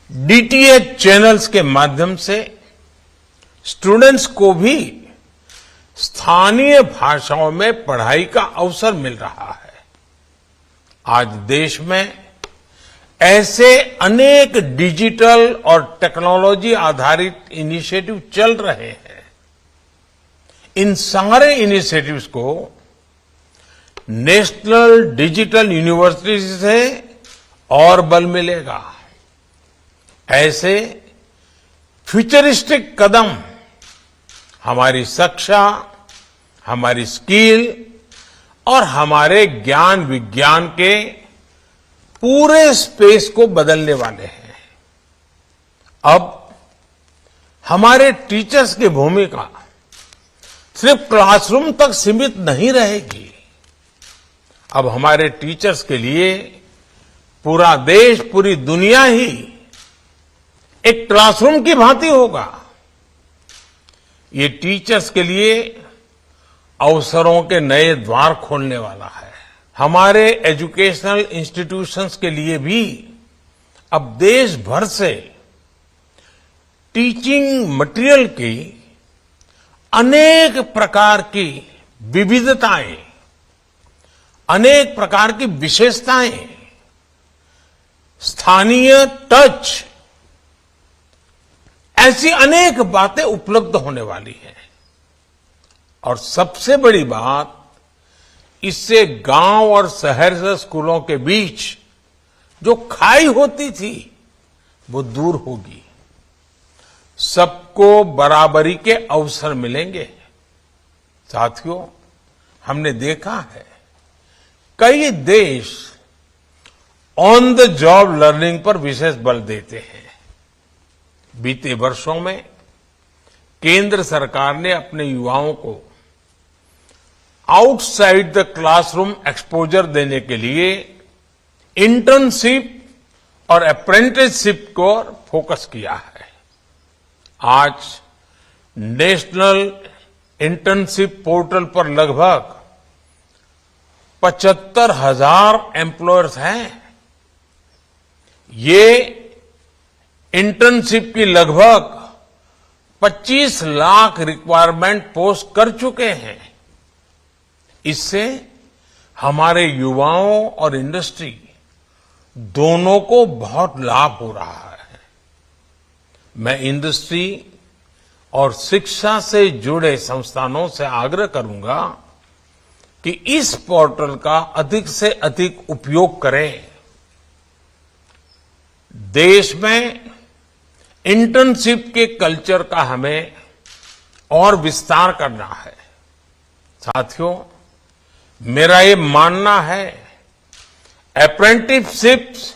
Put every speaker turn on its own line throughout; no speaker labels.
DTH channels के माध्यम से स्टूडेंट्स को भी स्थानीय भाषाओं में पढ़ाई का अवसर मिल रहा है। आज देश में ऐसे अनेक डिजिटल और टेक्नोलॉजी आधारित इनिशिएटिव चल रहे हैं। इन सारे इनिशिएटिव्स को नेशनल डिजिटल यूनिवर्सिटी से और बल मिलेगा। ऐसे फ्यूचरिस्टिक कदम हमारी शिक्षा, हमारी स्किल और हमारे ज्ञान विज्ञान के पूरे स्पेस को बदलने वाले हैं। अब हमारे टीचर्स की भूमिका सिर्फ क्लासरूम तक सीमित नहीं रहेगी। अब हमारे टीचर्स के लिए पूरा देश, पूरी दुनिया ही एक क्लासरूम की भांति होगा। ये टीचर्स के लिए अवसरों के नए द्वार खोलने वाला है। हमारे एजुकेशनल इंस्टीट्यूशंस के लिए भी अब देश भर से टीचिंग मटेरियल की अनेक प्रकार की विविधताएं, अनेक प्रकार की विशेषताएं, स्थानीय टच, ऐसी अनेक बातें उपलब्ध होने वाली हैं। और सबसे बड़ी बात, इससे गांव और शहर से स्कूलों के बीच जो खाई होती थी वो दूर होगी। सबको बराबरी के अवसर मिलेंगे। साथियों, हमने देखा है कई देश ऑन द जॉब लर्निंग पर विशेष बल देते हैं। बीते वर्षों में केंद्र सरकार ने अपने युवाओं को आउटसाइड द क्लासरूम एक्सपोजर देने के लिए इंटर्नशिप और अप्रेंटिसशिप को फोकस किया है। आज नेशनल इंटर्नशिप पोर्टल पर लगभग 75,000 एम्प्लॉयर्स हैं। ये इंटर्नशिप की लगभग 25 लाख रिक्वायरमेंट पोस्ट कर चुके हैं। इससे हमारे युवाओं और इंडस्ट्री दोनों को बहुत लाभ हो रहा है। मैं इंडस्ट्री और शिक्षा से जुड़े संस्थानों से आग्रह करूंगा कि इस पोर्टल का अधिक से अधिक उपयोग करें। देश में इंटर्नशिप के कल्चर का हमें और विस्तार करना है। साथियों, मेरा ये मानना है अप्रेंटिसशिप्स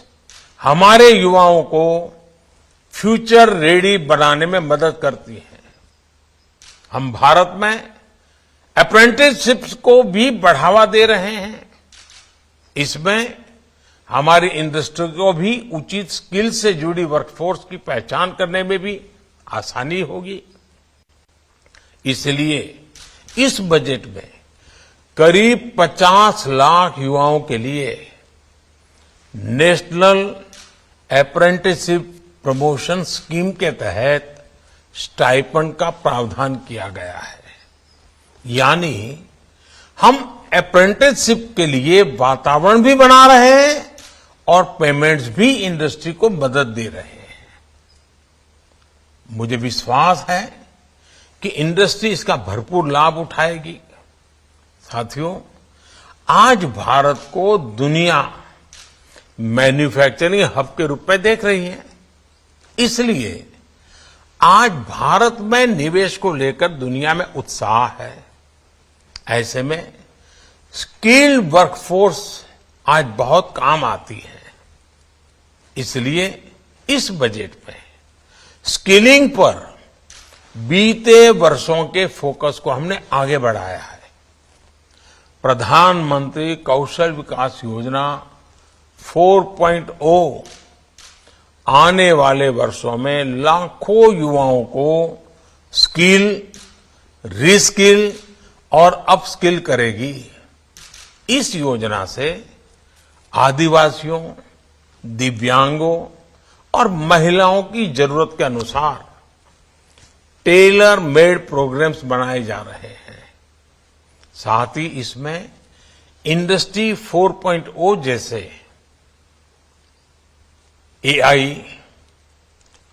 हमारे युवाओं को फ्यूचर रेडी बनाने में मदद करती है। हम भारत में अप्रेंटिसशिप्स को भी बढ़ावा दे रहे हैं। इसमें हमारी इंडस्ट्री को भी उचित स्किल से जुड़ी वर्कफोर्स की पहचान करने में भी आसानी होगी। इसलिए इस बजट में करीब 50 लाख युवाओं के लिए नेशनल अप्रेंटिसशिप प्रमोशन स्कीम के तहत स्टाइपेंड का प्रावधान किया गया है। यानी हम अप्रेंटिसशिप के लिए वातावरण भी बना रहे हैं और पेमेंट्स भी इंडस्ट्री को मदद दे रहे हैं। मुझे विश्वास है कि इंडस्ट्री इसका भरपूर लाभ उठाएगी। साथियों, आज भारत को दुनिया मैन्युफैक्चरिंग हब के रूप में देख रही है। इसलिए आज भारत में निवेश को लेकर दुनिया में उत्साह है। ऐसे में स्किल्ड वर्कफोर्स आज बहुत काम आती है। इसलिए इस बजट में स्किलिंग पर बीते वर्षों के फोकस को हमने आगे बढ़ाया है। प्रधानमंत्री कौशल विकास योजना 4.0 आने वाले वर्षों में लाखों युवाओं को स्किल, रीस्किल और अपस्किल करेगी। इस योजना से आदिवासियों, दिव्यांगों और महिलाओं की जरूरत के अनुसार टेलर मेड प्रोग्राम्स बनाए जा रहे हैं। साथ ही इसमें इंडस्ट्री 4.0 जैसे एआई,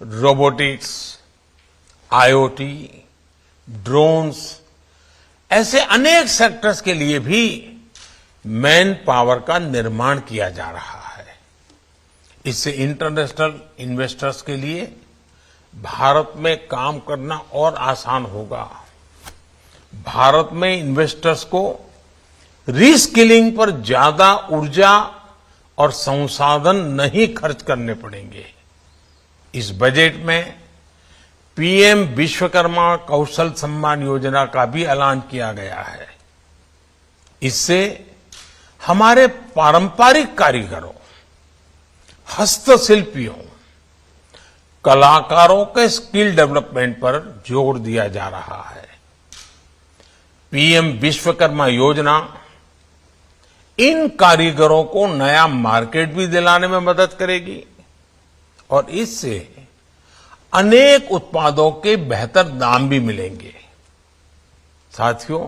रोबोटिक्स, आईओटी, ड्रोन्स ऐसे अनेक सेक्टर्स के लिए भी मैन पावर का निर्माण किया जा रहा है। इससे इंटरनेशनल इन्वेस्टर्स के लिए भारत में काम करना और आसान होगा। भारत में इन्वेस्टर्स को रीस्किलिंग पर ज्यादा ऊर्जा और संसाधन नहीं खर्च करने पड़ेंगे। इस बजट में पीएम विश्वकर्मा कौशल सम्मान योजना का भी ऐलान किया गया है। इससे हमारे पारंपरिक कारीगरों, हस्तशिल्पियों, कलाकारों के स्किल डेवलपमेंट पर जोर दिया जा रहा है। पीएम विश्वकर्मा योजना इन कारीगरों को नया मार्केट भी दिलाने में मदद करेगी और इससे अनेक उत्पादों के बेहतर दाम भी मिलेंगे। साथियों,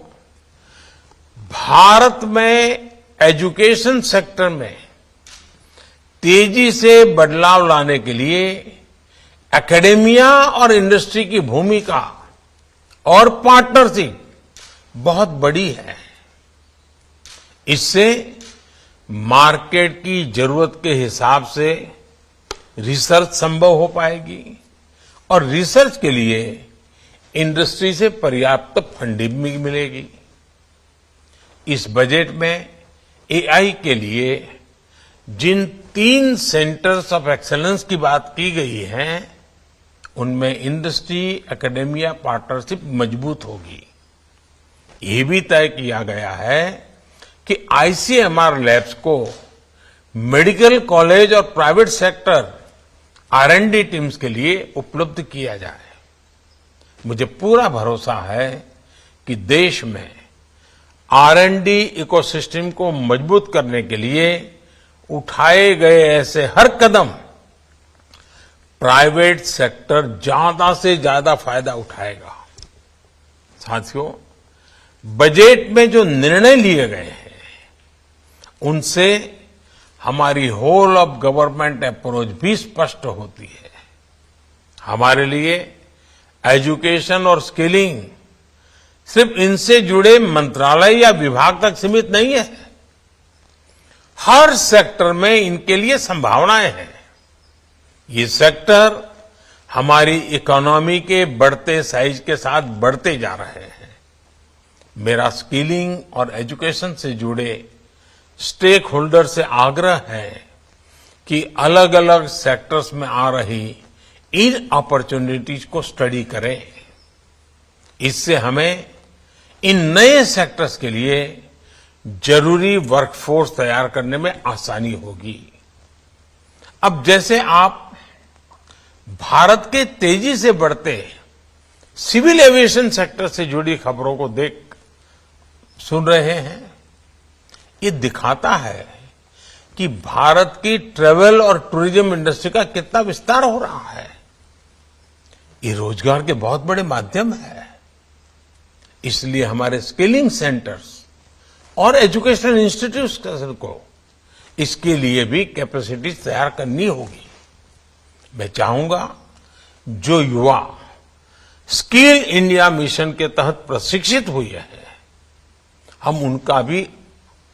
भारत में एजुकेशन सेक्टर में तेजी से बदलाव लाने के लिए एकेडेमिया और इंडस्ट्री की भूमिका और पार्टनरशिप बहुत बड़ी है। इससे मार्केट की जरूरत के हिसाब से रिसर्च संभव हो पाएगी और रिसर्च के लिए इंडस्ट्री से पर्याप्त फंडिंग भी मिलेगी। इस बजट में एआई के लिए जिन 3 सेंटर्स ऑफ एक्सीलेंस की बात की गई है, उनमें इंडस्ट्री एकेडेमिया पार्टनरशिप मजबूत होगी। ये भी तय किया गया है कि आईसीएमआर लैब्स को मेडिकल कॉलेज और प्राइवेट सेक्टर R&D टीम्स के लिए उपलब्ध किया जाए। मुझे पूरा भरोसा है कि देश में R&D इकोसिस्टम को मजबूत करने के लिए उठाए गए ऐसे हर कदम प्राइवेट सेक्टर ज्यादा से ज्यादा फायदा उठाएगा। साथियों, बजट में जो निर्णय लिए गए हैं उनसे हमारी होल ऑफ गवर्नमेंट अप्रोच भी स्पष्ट होती है। हमारे लिए एजुकेशन और स्किलिंग सिर्फ इनसे जुड़े मंत्रालय या विभाग तक सीमित नहीं है। हर सेक्टर में इनके लिए संभावनाएं हैं। ये सेक्टर हमारी इकोनॉमी के बढ़ते साइज के साथ बढ़ते जा रहे हैं। मेरा स्किलिंग और एजुकेशन से जुड़े स्टेक होल्डर से आग्रह है कि अलग अलग सेक्टर्स में आ रही इन अपॉर्चुनिटीज को स्टडी करें। इससे हमें इन नए सेक्टर्स के लिए जरूरी वर्कफोर्स तैयार करने में आसानी होगी। अब जैसे आप भारत के तेजी से बढ़ते सिविल एविएशन सेक्टर से जुड़ी खबरों को सुन रहे हैं, ये दिखाता है कि भारत की ट्रेवल और टूरिज्म इंडस्ट्री का कितना विस्तार हो रहा है। ये रोजगार के बहुत बड़े माध्यम है। इसलिए हमारे स्किलिंग सेंटर्स और एजुकेशनल इंस्टीट्यूशन को इसके लिए भी कैपेसिटीज तैयार करनी होगी। मैं चाहूंगा जो युवा स्किल इंडिया मिशन के तहत प्रशिक्षित हुए हैं, हम उनका भी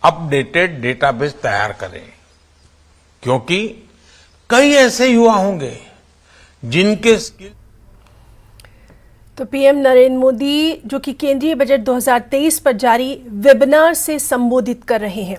अपडेटेड डेटाबेस तैयार करें, क्योंकि कई ऐसे युवा होंगे जिनके स्किल।
तो पीएम नरेंद्र मोदी जो कि केंद्रीय बजट 2023 पर जारी वेबिनार से संबोधित कर रहे हैं।